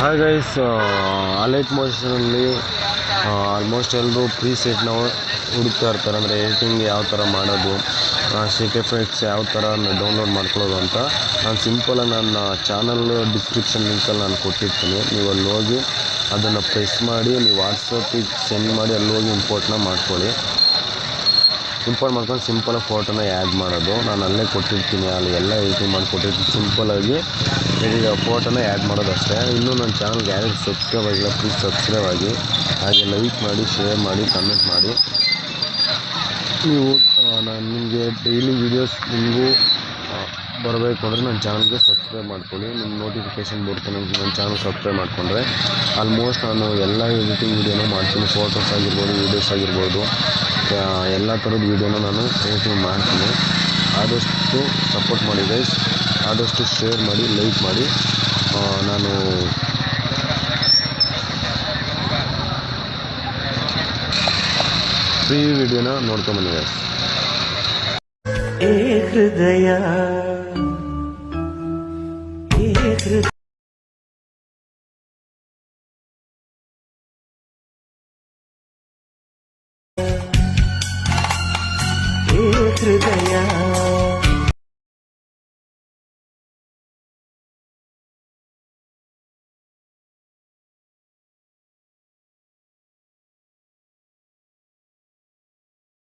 Hi guys, Alight ಮೋಷನಲ್ಲಿ almost ಎಲ್ಲರೂ ಪ್ರೀಸೆಟ್ನ ಹುಡುಕ್ತಾ ಇರ್ತಾರೆ. ಅಂದರೆ ಎಡಿಟಿಂಗ್ ಯಾವ ಥರ ಮಾಡೋದು, ಶೇಕ್ ಎಫೆಕ್ಟ್ಸ್ ಯಾವ ಥರ ಡೌನ್ಲೋಡ್ ಮಾಡ್ಕೊಳ್ಳೋದು ಅಂತ ನಾನು ಸಿಂಪಲಾಗಿ ನನ್ನ ಚಾನಲ್ ಡಿಸ್ಕ್ರಿಪ್ಷನ್ ಲಿಂಕಲ್ಲಿ ನಾನು ಕೊಟ್ಟಿರ್ತೀನಿ. ನೀವು ಅಲ್ಲಿ ಹೋಗಿ ಅದನ್ನು ಪ್ರೆಸ್ ಮಾಡಿ ನೀವು ವಾಟ್ಸಪ್ಪಿಗೆ ಸೆಂಡ್ ಮಾಡಿ ಅಲ್ಲಿ ಹೋಗಿ ಇಂಪೋರ್ಟ್ನ ಮಾಡ್ಕೊಳ್ಳಿ. ಇಂಪೋರ್ಟ್ ಮಾಡ್ಕೊಂಡು ಸಿಂಪಲಾಗಿ ಫೋಟೋನ ಆ್ಯಡ್ ಮಾಡೋದು ನಾನು ಅಲ್ಲೇ ಕೊಟ್ಟಿರ್ತೀನಿ. ಅಲ್ಲಿ ಎಲ್ಲ ಎಡಿಟಿಂಗ್ ಮಾಡಿಕೊಟ್ಟಿರ್ತೀನಿ. ಸಿಂಪಲಾಗಿ ಫೋಟೋನ ಆ್ಯಡ್ ಮಾಡೋದು ಅಷ್ಟೇ. ಇನ್ನೂ ನನ್ನ ಚಾನಲ್ಗೆ ಯಾರು ಸಬ್ಸ್ಕ್ರೈಬ್ ಆಗಿಲ್ಲ, ಪ್ಲೀಸ್ ಸಬ್ಸ್ಕ್ರೈಬ್ ಆಗಿ, ಹಾಗೆ ಲೈಕ್ ಮಾಡಿ, ಶೇರ್ ಮಾಡಿ, ಕಮೆಂಟ್ ಮಾಡಿ. ನೀವು ನಾನು ನಿಮಗೆ ಡೈಲಿ ವೀಡಿಯೋಸ್ ನಿಮಗೂ ಬರಬೇಕು ಅಂದರೆ ನನ್ನ ಚಾನಲ್ಗೆ ಸಬ್ಸ್ಕ್ರೈಬ್ ಮಾಡ್ಕೊಳ್ಳಿ. ನಿಮ್ಮ ನೋಟಿಫಿಕೇಷನ್ ಬರುತ್ತೆ. ನನ್ನ ಚಾನಲ್ ಸಬ್ಸ್ಕ್ರೈಬ್ ಮಾಡಿಕೊಂಡ್ರೆ ಆಲ್ಮೋಸ್ಟ್ ನಾನು ಎಲ್ಲ ಎಡಿಟಿಂಗ್ ವೀಡಿಯೋನೂ ಮಾಡ್ತೀನಿ. ಫೋಟೋಸ್ ಆಗಿರ್ಬೋದು, ವೀಡಿಯೋಸ್ ಆಗಿರ್ಬೋದು, ಎಲ್ಲ ಥರದ ವೀಡಿಯೋನ ನಾನು ಎಡಿಟಿಂಗ್ ಮಾಡ್ತೀನಿ. ಆದಷ್ಟು ಸಪೋರ್ಟ್ ಮಾಡಿ ಗೈಸ್, ಆದಷ್ಟು ಶೇರ್ ಮಾಡಿ, ಲೈಕ್ ಮಾಡಿ. ನಾನು ಫ್ರೀ ವಿಡಿಯೋನ ನೋಡ್ಕೊಂಬನ್ನಿ ಗೈಸ್. ಹೃದಯ ಹೃದಯ